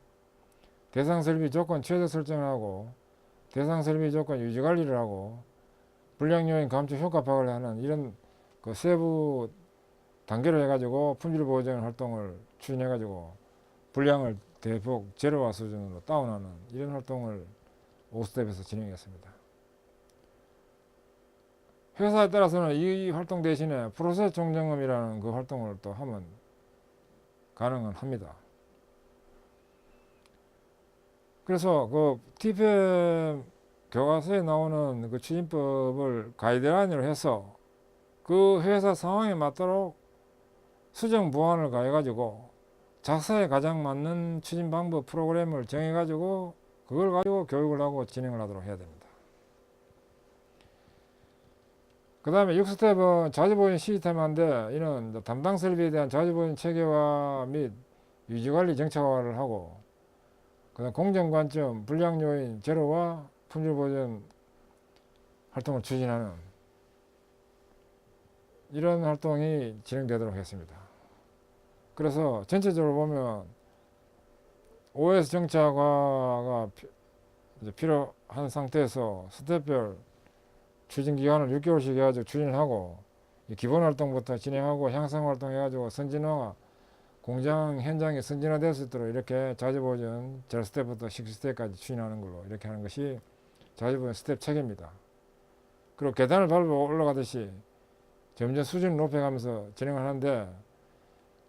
대상 설비 조건 최저 설정을 하고, 대상 설비 조건 유지 관리를 하고, 불량 요인 감축 효과 파악을 하는 이런 세부 단계로 해가지고 품질 보전 활동을 추진해가지고 불량을 대폭 제로화 수준으로 다운하는 이런 활동을 5스텝에서 진행했습니다. 회사에 따라서는 이 활동 대신에 프로세스 총점검이라는 그 활동을 또 하면 가능은 합니다. 그래서 그 TPM 교과서에 나오는 그 추진법을 가이드라인으로 해서 그 회사 상황에 맞도록 수정 보완을 가해가지고 작사에 가장 맞는 추진 방법 프로그램을 정해가지고 그걸 가지고 교육을 하고 진행을 하도록 해야 됩니다. 그 다음에 6스텝은 자주보존 시스템인데, 이는 담당 설비에 대한 자주보존 체계화 및 유지관리 정책화를 하고, 그 다음 공정관점 불량 요인 제로와 품질 보존 활동을 추진하는 이런 활동이 진행되도록 했습니다. 그래서 전체적으로 보면 OS 정착화가 이제 필요한 상태에서 스텝별 추진 기간을 6개월씩 해가지고 추진을 하고, 기본 활동부터 진행하고 향상 활동 해가지고 선진화가 공장 현장에 선진화될 수 있도록 이렇게 자주보존 0스텝부터 10스텝까지 추진하는 걸로 이렇게 하는 것이 자주보존 스텝 체계입니다. 그리고 계단을 밟아 올라가듯이 점점 수준을 높여가면서 진행을 하는데,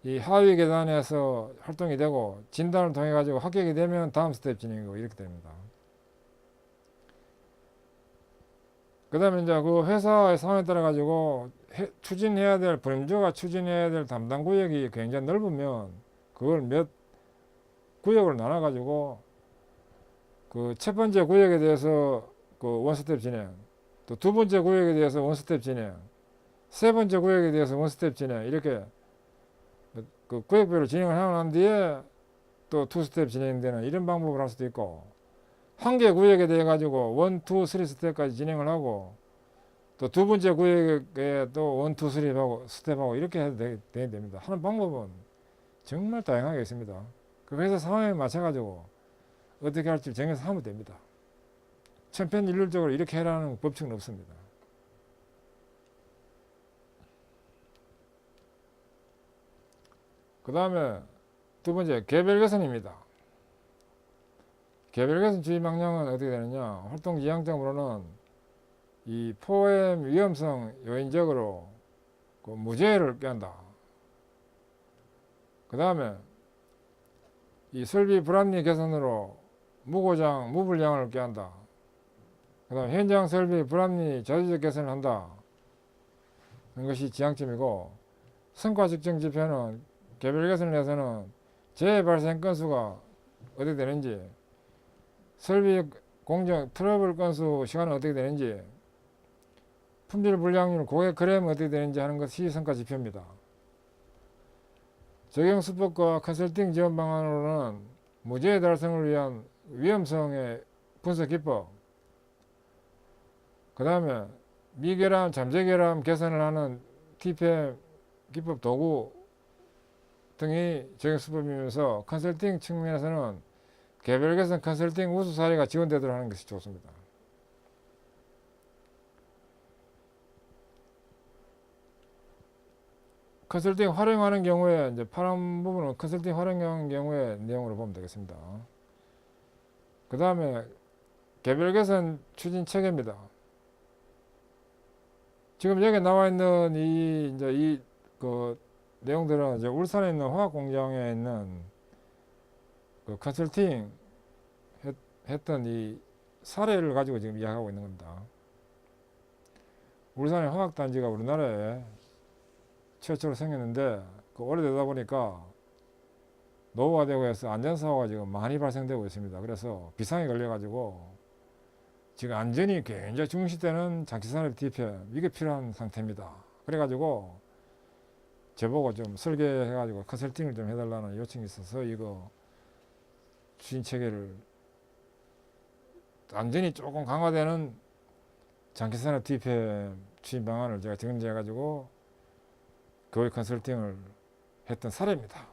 이 하위 계단에서 활동이 되고 진단을 통해 가지고 합격이 되면 다음 스텝 진행이고 이렇게 됩니다. 그 다음에 이제 그 회사의 상황에 따라 가지고 추진해야 될 브림저가 추진해야 될 담당 구역이 굉장히 넓으면 그걸 몇 구역으로 나눠 가지고 그 첫 번째 구역에 대해서 그 원스텝 진행, 또 두 번째 구역에 대해서 원스텝 진행, 세 번째 구역에 대해서 원스텝 진행, 이렇게 그 구역별로 진행을 하고 난 뒤에 또 투스텝 진행되는 이런 방법을 할 수도 있고, 한 개 구역에 대해 가지고 1, 2, 3 스텝까지 진행을 하고, 또 두 번째 구역에 또 1, 2, 3 하고 스텝하고 이렇게 해도 됩니다. 하는 방법은 정말 다양하게 있습니다. 그 회사 상황에 맞춰 가지고 어떻게 할지 정해서 하면 됩니다. 천편일률적으로 이렇게 해라는 법칙은 없습니다. 그 다음에 두 번째, 개별 개선입니다. 개별 개선 주의 방향은 어떻게 되느냐, 활동 지향점으로는 이 포엠 위험성 요인적으로 그 무죄를 꾀한다. 그 다음에 이 설비 불합리 개선으로 무고장, 무불량을 꾀한다. 그 다음에 현장 설비 불합리 자주적 개선을 한다. 이것이 지향점이고, 성과 측정 지표는 개별 개선을 해서는 재발생 건수가 어떻게 되는지, 설비 공정 트러블 건수 시간은 어떻게 되는지, 품질 불량률 고객 크레임 어떻게 되는지 하는 것이 성과 지표입니다. 적용 수법과 컨설팅 지원 방안으로는 무죄 달성을 위한 위험성의 분석 기법, 그 다음에 미결함, 잠재결함 개선을 하는 TPM 기법 도구 등이 적용 수법이면서 컨설팅 측면에서는 개별 개선 컨설팅 우수 사례가 지원되도록 하는 것이 좋습니다. 컨설팅 활용하는 경우에 이제 파란 부분은 컨설팅 활용하는 경우에 내용으로 보면 되겠습니다. 그 다음에 개별 개선 추진 체계입니다. 지금 여기 나와 있는 이 내용들은 이제 울산에 있는 화학 공장에 있는 그 컨설팅 했던 이 사례를 가지고 지금 이야기하고 있는 겁니다. 울산의 화학단지가 우리나라에 최초로 생겼는데 그 오래되다 보니까 노후화되고 해서 안전사고가 지금 많이 발생되고 있습니다. 그래서 비상이 걸려가지고 지금 안전이 굉장히 중시되는 장치산업 DPM 이게 필요한 상태입니다. 그래가지고 저보고 좀 설계해가지고 컨설팅을 좀 해달라는 요청이 있어서 이거 추진체계를 안전이 조금 강화되는 장기산업 DPM 추진 방안을 제가 정리해가지고 교육 컨설팅을 했던 사례입니다.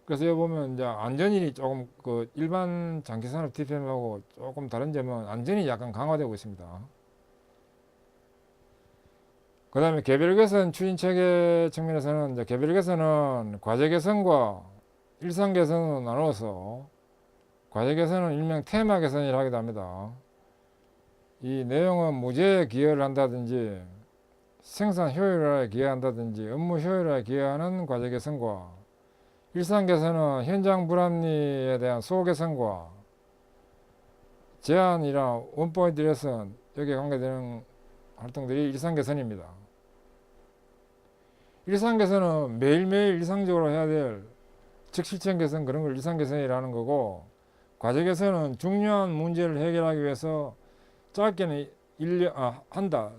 그래서 여기 보면 이제 안전이 조금 그 일반 장기산업 DPM하고 조금 다른 점은 안전이 약간 강화되고 있습니다. 그 다음에 개별 개선 추진 체계 측면에서는 이제 개별 개선은 과제 개선과 일상 개선으로 나누어서 과제 개선은 일명 테마 개선이라 하기도 합니다. 이 내용은 무죄에 기여를 한다든지 생산 효율화에 기여한다든지 업무 효율화에 기여하는 과제 개선과 일상 개선은 현장 불합리에 대한 소호 개선과 제한이랑 원포인트 레슨 여기에 관계되는 활동들이 일상 개선입니다. 일상 개선은 매일매일 일상적으로 해야 될 즉실천 개선 그런 걸 일상 개선이라는 거고, 과제 개선은 중요한 문제를 해결하기 위해서 짧게는 한 달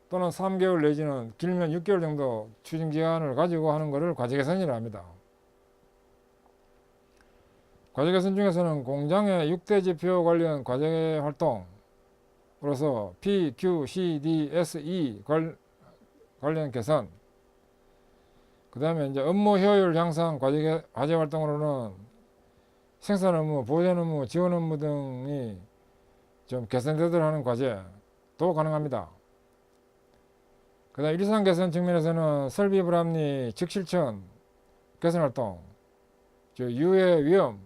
또는 3개월 내지는 길면 6개월 정도 추진 기간을 가지고 하는 것을 과제 개선이라 합니다. 과제 개선 중에서는 공장의 6대 지표 관련 과제 활동으로서 P, Q, C, D, S, E 관련 개선, 그 다음에 이제 업무 효율 향상 과제 활동으로는 생산 업무, 보전 업무, 지원 업무 등이 좀 개선되도록 하는 과제도 가능합니다. 그 다음 일상 개선 측면에서는 설비 불합리, 즉실천 개선 활동, 유해 위험,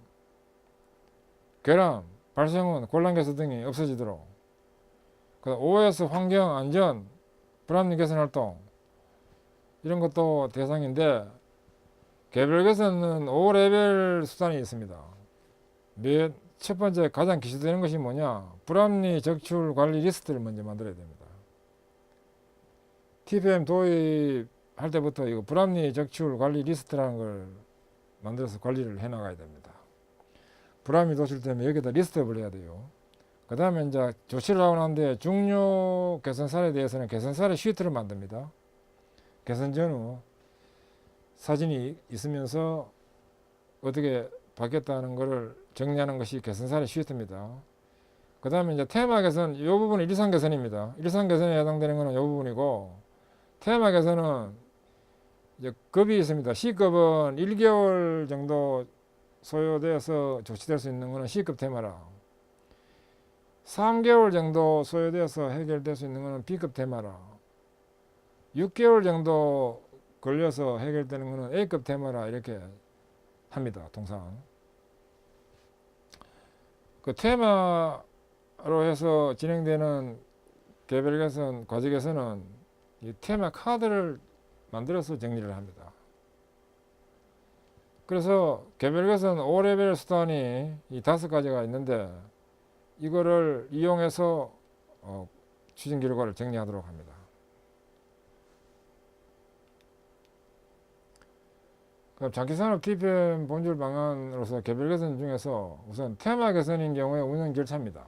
결함, 발생원, 곤란 개선 등이 없어지도록, 그 다음 OS 환경 안전 불합리 개선 활동 이런 것도 대상인데, 개별 개선은 5레벨 수단이 있습니다. 첫 번째 가장 기초되는 것이 뭐냐, 불합리 적출 관리 리스트를 먼저 만들어야 됩니다. TPM 도입할 때부터 이거 불합리 적출 관리 리스트라는 걸 만들어서 관리를 해 나가야 됩니다. 불합리 도출되면 여기다 리스트업을 해야 돼요. 그 다음에 이제 조치를 하고 난데 중요 개선 사례에 대해서는 개선 사례 시트를 만듭니다. 개선 전후 사진이 있으면서 어떻게 바뀌었다는 것을 정리하는 것이 개선 사례 시트입니다. 그 다음에 이제 테마 개선, 이 부분은 일상 개선입니다. 일상 개선에 해당되는 것은 이 부분이고, 테마 개선은 이제 급이 있습니다. C급은 1개월 정도 소요되어서 조치될 수 있는 것은 C급 테마라, 3개월 정도 소요되어서 해결될 수 있는 것은 B급 테마라, 6개월 정도 걸려서 해결되는 것은 A급 테마라 이렇게 합니다. 통상 그 테마로 해서 진행되는 개별 개선, 과제 개선은 이 테마 카드를 만들어서 정리를 합니다. 그래서 개별 개선 5레벨 수단이 이 5가지가 있는데, 이거를 이용해서 추진 결과를 정리하도록 합니다. 그럼 장기산업 TPM 본질 방안으로서 개별 개선 중에서 우선 테마 개선인 경우에 운영 절차입니다.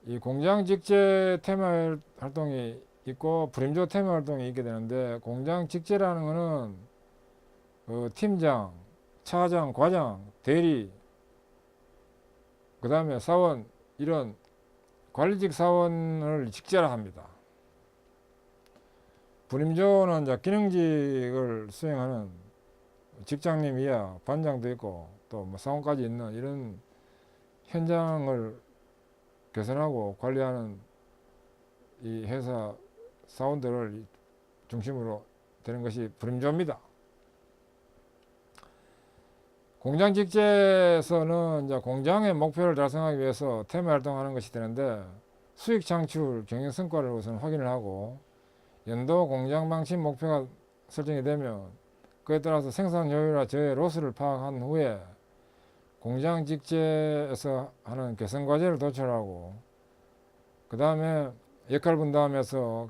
이 공장 직제 테마 활동이 있고 불임조 테마 활동이 있게 되는데, 공장 직제라는 거는 팀장, 차장, 과장, 대리, 그 다음에 사원, 이런 관리직 사원을 직제라 합니다. 불임조는 이제 기능직을 수행하는 직장님 이하 반장도 있고 또 뭐 사원까지 있는 이런 현장을 개선하고 관리하는 이 회사 사원들을 중심으로 되는 것이 불임조입니다. 공장 직제에서는 이제 공장의 목표를 달성하기 위해서 테마 활동하는 것이 되는데, 수익 창출, 경영 성과를 우선 확인을 하고 연도 공장 방침 목표가 설정이 되면 그에 따라서 생산 효율과 저의 로스를 파악한 후에 공장 직제에서 하는 개선 과제를 도출하고, 그 다음에 역할 분담해서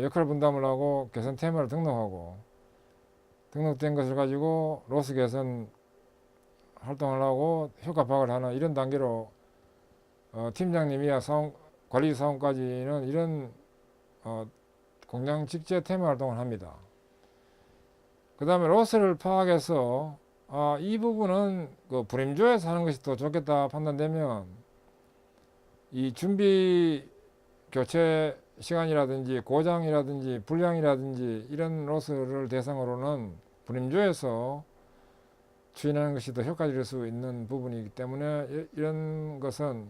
역할 분담을 하고 개선 테마를 등록하고, 등록된 것을 가지고 로스 개선 활동을 하고 효과 파악을 하는 이런 단계로 팀장님 이하 관리 사원까지는 이런 공장 직제 테마 활동을 합니다. 그 다음에 로스를 파악해서 이 부분은 그 불임조에서 하는 것이 더 좋겠다 판단되면, 이 준비 교체 시간이라든지 고장이라든지 불량이라든지 이런 로스를 대상으로는 불임조에서 추진하는 것이 더 효과적일 수 있는 부분이기 때문에, 이런 것은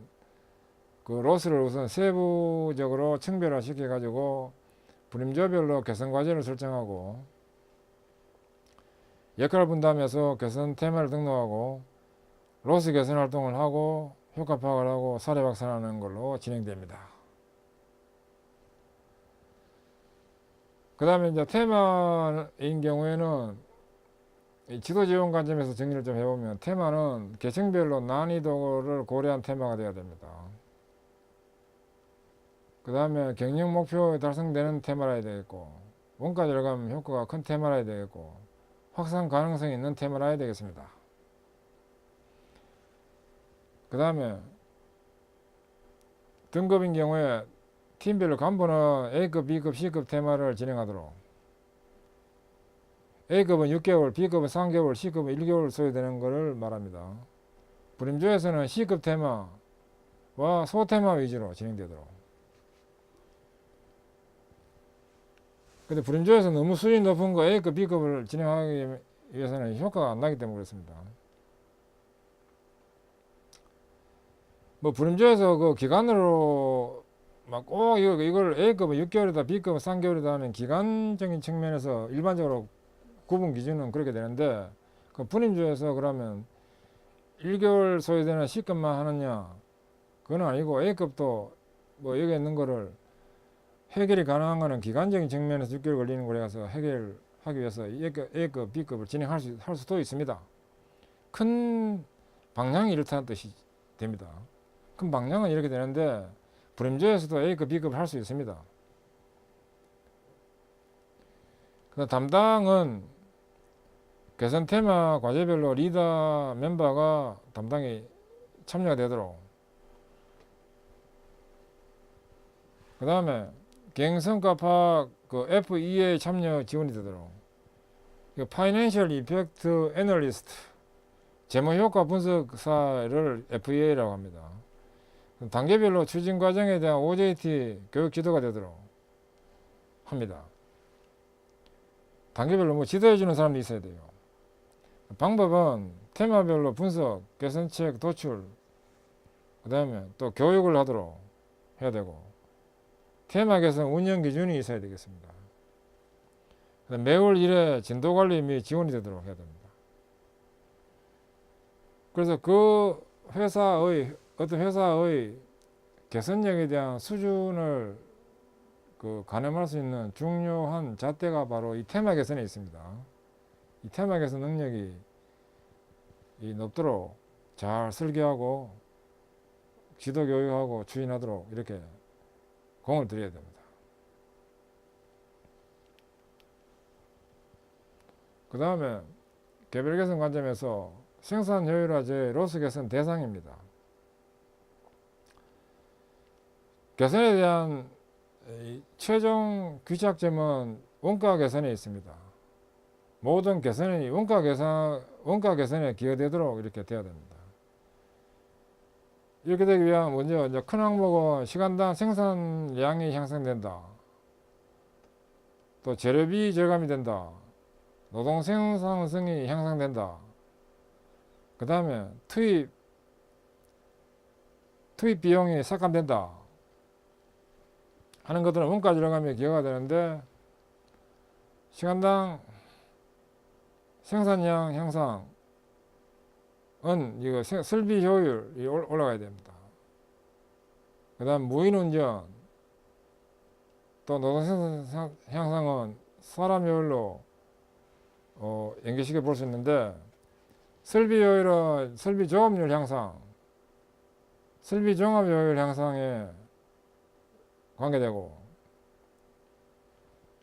그 로스를 우선 세부적으로 층별화 시켜 가지고 불임조별로 개선 과제를 설정하고 역할 분담해서 개선 테마를 등록하고 로스 개선 활동을 하고 효과 파악을 하고 사례 확산하는 걸로 진행됩니다. 그 다음에 이제 테마인 경우에는 지도 지원 관점에서 정리를 좀 해보면, 테마는 계층별로 난이도를 고려한 테마가 되어야 됩니다. 그 다음에 경영 목표 달성되는 테마라야 되겠고, 원가 절감 효과가 큰 테마라야 되겠고, 확산 가능성이 있는 테마라야 되겠습니다. 그 다음에 등급인 경우에 팀별로 간부는 A급, B급, C급 테마를 진행하도록, A급은 6개월, B급은 3개월, C급은 1개월 소요되는 것을 말합니다. 불임조에서는 C급 테마와 소테마 위주로 진행되도록. 근데 불임조에서 너무 수준이 높은 거 A급, B급을 진행하기 위해서는 효과가 안 나기 때문에 그렇습니다. 뭐 불임조에서 그 기간으로 막 꼭 이걸 A급은 6개월이다, B급은 3개월이다 하는 기간적인 측면에서 일반적으로 구분 기준은 그렇게 되는데, 그 불임조에서 그러면 1개월 소요되는 C급만 하느냐, 그건 아니고 A급도 뭐 여기 있는 거를 해결이 가능한 거는 기간적인 측면에서 6개월 걸리는 거래 가서 해결하기 위해서 A급, B급을 진행할 수도 있습니다. 큰 방향이 이렇다는 뜻이 됩니다. 큰 방향은 이렇게 되는데, 불임조에서도 A급, B급을 할 수 있습니다. 그 담당은 개선 테마 과제별로 리더 멤버가 담당이 참여가 되도록, 그 다음에 경영성과 파악 그 FEA 참여 지원이 되도록, 파이낸셜 이펙트 애널리스트 재무효과 분석사를 FEA라고 합니다. 단계별로 추진 과정에 대한 OJT 교육 지도가 되도록 합니다. 단계별로 뭐 지도해주는 사람도 있어야 돼요. 방법은 테마별로 분석, 개선책 도출, 그 다음에 또 교육을 하도록 해야 되고, 테마 개선 운영 기준이 있어야 되겠습니다. 매월 1회 진도 관리 및 지원이 되도록 해야 됩니다. 그래서 그 어떤 회사의 개선력에 대한 수준을 가늠할 수 있는 중요한 잣대가 바로 이 테마 개선에 있습니다. 이 테마 개선 능력이 높도록 잘 설계하고 지도 교육하고 추진하도록 이렇게 공을 들여야 됩니다. 그 다음에 개별 개선 관점에서 생산 효율화 제 로스 개선 대상입니다. 개선에 대한 최종 귀착점은 원가 개선에 있습니다. 모든 개선이 원가 개선에 기여되도록 이렇게 되어야 됩니다. 이렇게 되기 위한 먼저 이제 큰 항목은 시간당 생산량이 향상된다. 또 재료비 절감이 된다. 노동 생산성이 향상된다. 그 다음에 투입 비용이 삭감된다 하는 것들은 원가 절감에 기여가 되는데, 시간당 생산량 향상은 이거 설비 효율이 올라가야 됩니다. 그 다음 무인운전, 또 노동 생산 향상은 사람 효율로 연계시켜 볼 수 있는데, 설비 효율은 설비 조업률 향상, 설비 종합 효율 향상에 관계되고,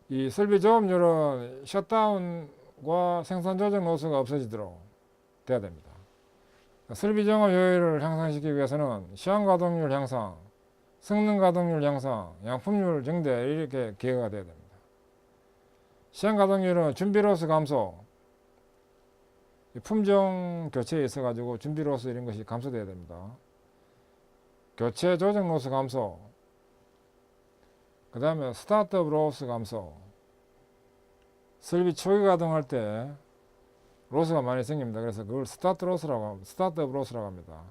이 설비 조업률은 셧다운과 생산 조정 로스가 없어지도록 돼야 됩니다. 설비 종합 효율을 향상시키기 위해서는 시황 가동률 향상, 성능 가동률 향상, 양품률 증대 이렇게 기여가 돼야 됩니다. 시황 가동률은 준비 로스 감소, 품종 교체에 있어 가지고 준비 로스 이런 것이 감소돼야 됩니다. 교체 조정 로스 감소, 그 다음에 스타트업 로스 감소. 설비 초기 가동할 때 로스가 많이 생깁니다. 그래서 그걸 스타트업 로스라고 합니다.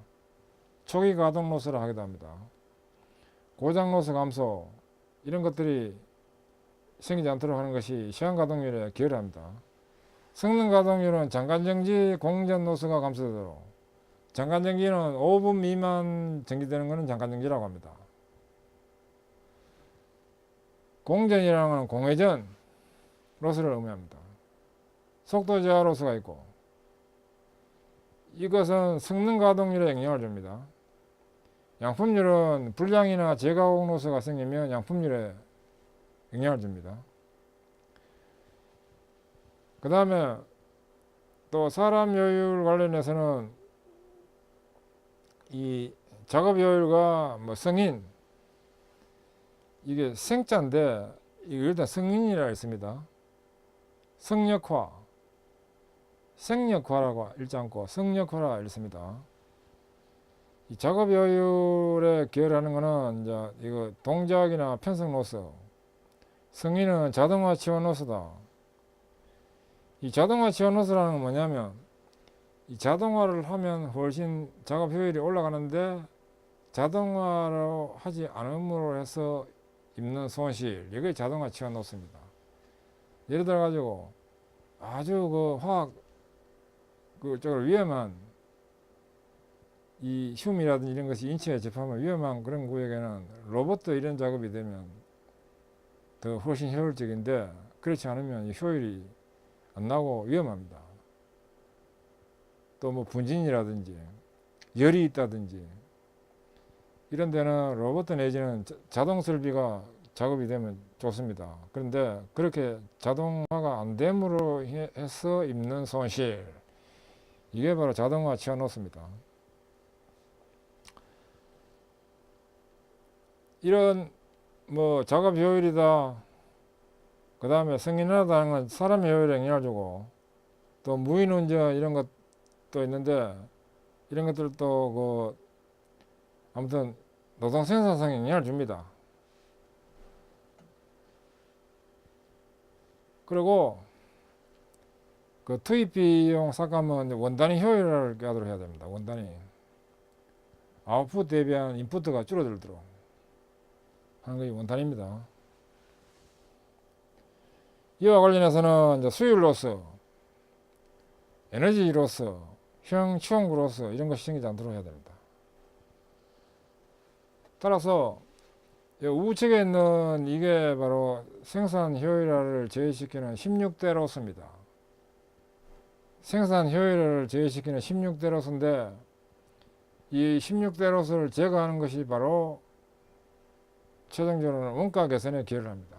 초기 가동 로스라고 하기도 합니다. 고장 로스 감소, 이런 것들이 생기지 않도록 하는 것이 시간 가동률에 기여를 합니다. 성능 가동률은 장간정지 공전 로스가 감소되도록, 장간정지는 5분 미만 정지되는 것은 장간정지라고 합니다. 공전이라는 것은 공회전 로스를 의미합니다. 속도 저하 로스가 있고, 이것은 성능 가동률에 영향을 줍니다. 양품률은 불량이나 재가공 로스가 생기면 양품률에 영향을 줍니다. 그 다음에 또 사람 효율 관련해서는 이 작업 효율과 성인, 이게 생자인데 이거 일단 성인이라 있습니다. 성역화, 생역화라고 읽지 않고 성역화라 읽습니다. 이 작업 효율에 기여를 하는 것은 이제 이거 동작이나 편성 로스, 성인은 자동화 지원 로스다. 이 자동화 지원 로스라는 건 뭐냐면, 이 자동화를 하면 훨씬 작업 효율이 올라가는데 자동화로 하지 않음으로 해서 입는 손실, 이게 자동화 지원 로스입니다. 예를 들어 가지고 아주 그 화학 쪽으로 위험한 이 흉이라든지 이런 것이 인체에 접하면 위험한 그런 구역에는 로봇 이런 작업이 되면 더 훨씬 효율적인데, 그렇지 않으면 효율이 안 나고 위험합니다. 또 뭐 분진이라든지 열이 있다든지 이런 데는 로봇 내지는 자동 설비가 작업이 되면 좋습니다. 그런데 그렇게 자동화가 안 됨으로 해서 입는 손실, 이게 바로 자동화 지원 로스입니다. 이런 뭐 작업 효율이다, 그 다음에 성인하다는 건 사람 효율에 영향을 주고, 또 무인운전 이런 것도 있는데, 이런 것들도 아무튼 노동 생산성에 영향을 줍니다. 그리고 그 투입 비용 삭감은 원단위 효율을 하도록 해야 됩니다. 원단위 아웃풋 대비한 인풋가 줄어들도록 하는 것이 원단입니다. 이와 관련해서는 이제 수율 로스, 에너지 로스, 추홍구 로스 이런 것이 생기지 않도록 해야 됩니다. 따라서 우측에 있는 이게 바로 생산 효율화를 제외시키는 16대 로스입니다. 생산 효율을 제외시키는 16대 로스인데, 이 16대 로스를 제거하는 것이 바로 최종적으로는 원가 개선에 기여를 합니다.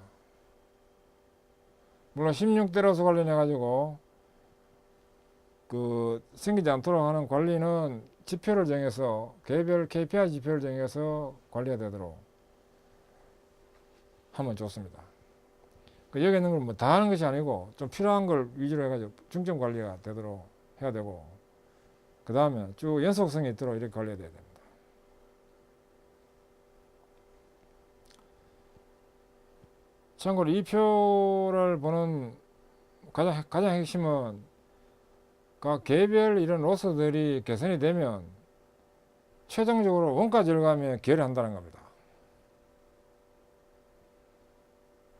물론 16대 로스 관련해 가지고 생기지 않도록 하는 관리는 지표를 정해서 개별 KPI 지표를 정해서 관리가 되도록 하면 좋습니다. 여기 있는 걸 뭐 다 하는 것이 아니고 좀 필요한 걸 위주로 해가지고 중점 관리가 되도록 해야 되고, 그 다음에 쭉 연속성이 있도록 이렇게 관리해야 됩니다. 참고로 이 표를 보는 가장 핵심은 각 개별 이런 로스들이 개선이 되면 최종적으로 원가 절감에 기여를 한다는 겁니다.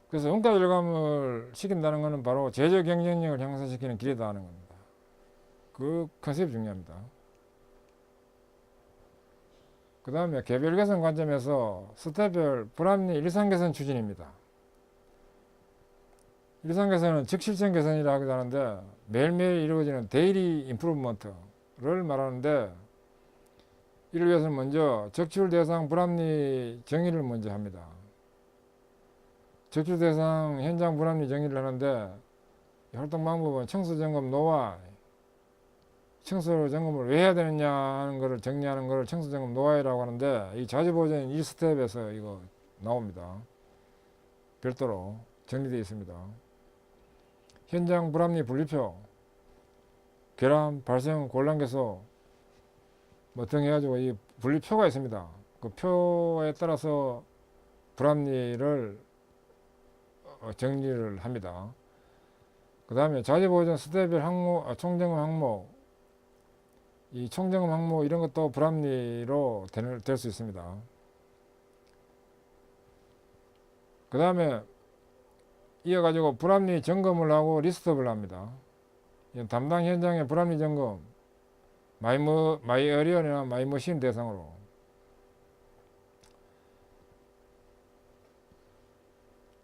그래서 원가 절감을 시킨다는 것은 바로 제조 경쟁력을 향상시키는 길이다 하는 겁니다. 그 컨셉이 중요합니다. 그 다음에 개별 개선 관점에서 스텝별 불합리 일상 개선 추진입니다. 일상 개선은 즉실천 개선이라 하기도 하는데 매일매일 이루어지는 데일리 임프루브먼트를 말하는데, 이를 위해서는 먼저 적출 대상 불합리 정의를 먼저 합니다. 적출 대상 현장 불합리 정의를 하는데, 활동 방법은 청소 점검 노하우, 청소 점검을 왜 해야 되느냐 하는 것을 정리하는 것을 청소 점검 노하우라고 하는데, 이 자주 보존 1스텝에서 이거 나옵니다. 별도로 정리되어 있습니다. 현장 불합리 분리표, 결함 발생 곤란 개소 등 해가지고 이 분리표가 있습니다. 그 표에 따라서 불합리를 정리를 합니다. 그 다음에 자주보존 스텝별 항목, 총점검 항목, 이 총점검 항목 이런 것도 불합리로 될 수 있습니다. 그 다음에 이어가지고 불합리 점검을 하고 리스트업을 합니다. 담당 현장의 불합리 점검, 마이어리언이나 마이머신 대상으로.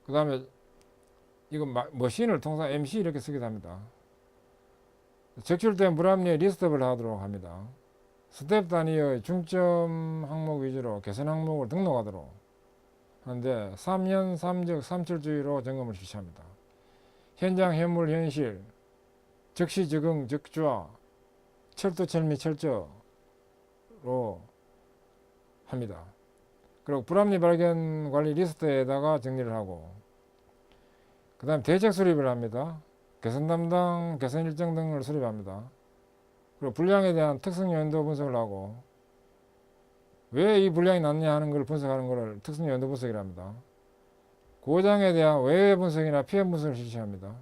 그 다음에 이거 머신을 통상 MC 이렇게 쓰기도 합니다. 적출된 불합리의 리스트업을 하도록 합니다. 스텝 단위의 중점 항목 위주로 개선 항목을 등록하도록 하는데 3현 3적 3철주의로 점검을 실시합니다. 현장 현물 현실, 적시 적응 적주화, 철도 철미 철저로 합니다. 그리고 불합리 발견 관리 리스트에다가 정리를 하고, 그 다음 대책 수립을 합니다. 개선 담당, 개선 일정 등을 수립합니다. 그리고 불량에 대한 특성 연도 분석을 하고, 왜 이 불량이 났냐 하는 걸 분석하는 것을 특성 연도 분석이라 합니다. 고장에 대한 외외 분석이나 피해 분석을 실시합니다.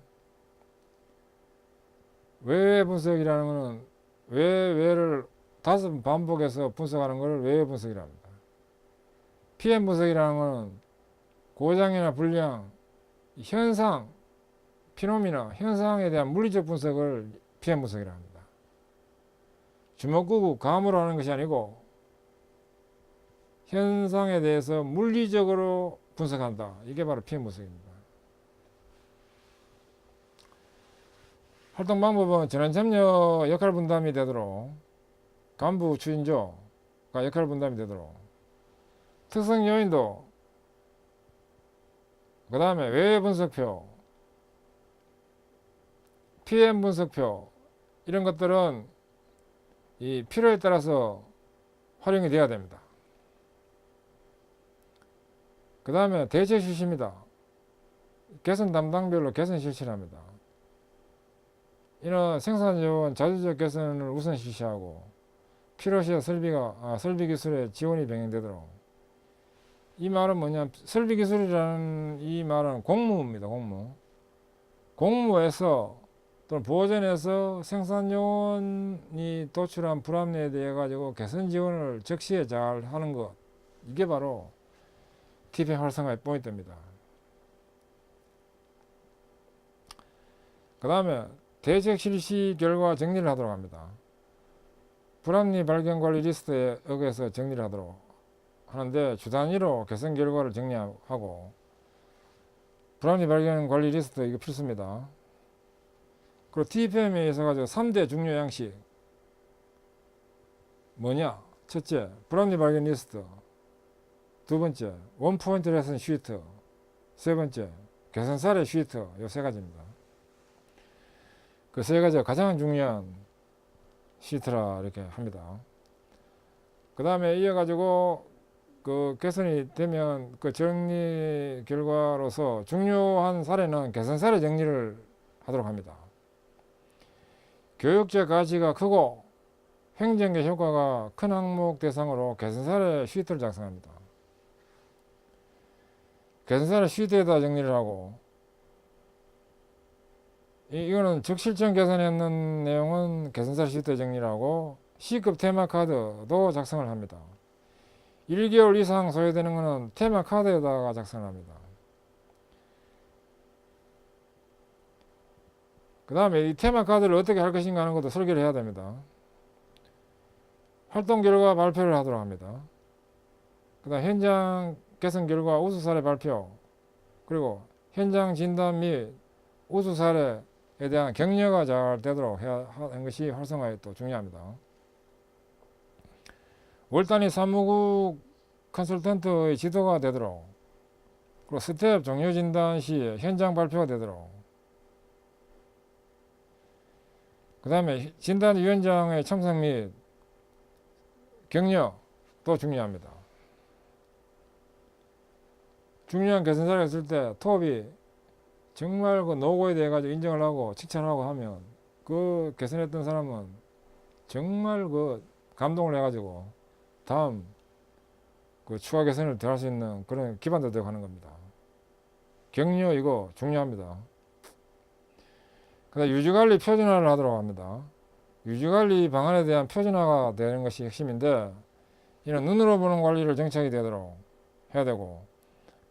외외 분석이라는 것은 외외를 5번 반복해서 분석하는 것을 외외 분석이라 합니다. 피해 분석이라는 것은 고장이나 불량, 현상, 피노미나 현상에 대한 물리적 분석을 피해 분석이라 합니다. 주먹구구 감으로 하는 것이 아니고 현상에 대해서 물리적으로 분석한다. 이게 바로 피해 분석입니다. 활동 방법은 전환 참여 역할 분담이 되도록, 간부 추진조가 역할 분담이 되도록, 특성 요인도, 그 다음에 외외 분석표, PM 분석표, 이런 것들은 이 필요에 따라서 활용이 되어야 됩니다. 그 다음에 대책 실시입니다. 개선 담당별로 개선 실시를 합니다. 이는 생산요원 자주적 개선을 우선 실시하고, 필요시에 설비 기술의 지원이 병행되도록. 이 말은 뭐냐, 설비 기술이라는 이 말은 공무입니다. 공무에서 또는 보전에서 생산요원이 도출한 불합리에 대해 가지고 개선 지원을 적시에 잘 하는 것, 이게 바로 TPM 활성화의 포인트입니다. 그 다음에 대책 실시 결과 정리를 하도록 합니다. 불합리 발견 관리 리스트에 의해서 정리를 하도록 하는데, 주 단위로 개선 결과를 정리하고, 불합리 발견 관리 리스트 이거 필수입니다. 그리고 TPM에 의해서 가지고 3대 중요 양식 뭐냐? 첫째, 불합리 발견 리스트. 두 번째, 원포인트 레슨 시트. 세 번째, 개선 사례 시트. 이 세 가지입니다. 그 세 가지가 가장 중요한 시트라 이렇게 합니다. 그 다음에 이어가지고 그 개선이 되면 그 정리 결과로서 중요한 사례는 개선 사례 정리를 하도록 합니다. 교육적 가치가 크고 행정적 효과가 큰 항목 대상으로 개선 사례 시트를 작성합니다. 개선 사례 시트에다 정리를 하고, 이거는 적실점 개선했는 내용은 개선 사례 시트에 정리를 하고, C급 테마 카드도 작성을 합니다. 1개월 이상 소요되는 것은 테마 카드에다가 작성을 합니다. 그 다음에 이 테마 카드를 어떻게 할 것인가 하는 것도 설계를 해야 됩니다. 활동 결과 발표를 하도록 합니다. 그 다음 현장 개선 결과 우수 사례 발표, 그리고 현장 진단 및 우수 사례에 대한 격려가 잘 되도록 해야 하는 것이 활성화에 또 중요합니다. 월 단위 사무국 컨설턴트의 지도가 되도록, 그리고 스텝 종료 진단 시 현장 발표가 되도록, 그 다음에 진단위원장의 참석 및 격려도 중요합니다. 중요한 개선 사례가 있을 때 톱이 정말 그 노고에 대해 가지고 인정을 하고 칭찬하고 하면 그 개선했던 사람은 정말 그 감동을 해가지고 다음 그 추가 개선을 더 할 수 있는 그런 기반도 되고 하는 겁니다. 격려 이거 중요합니다. 그다음 유지관리 표준화를 하도록 합니다. 유지관리 방안에 대한 표준화가 되는 것이 핵심인데, 이는 눈으로 보는 관리를 정착이 되도록 해야 되고,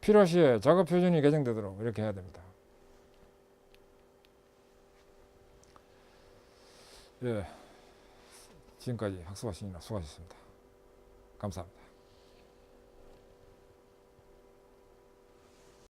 필요시에 작업 표준이 개정되도록 이렇게 해야 됩니다. 예, 지금까지 학습하시느라 수고하셨습니다. 감사합니다.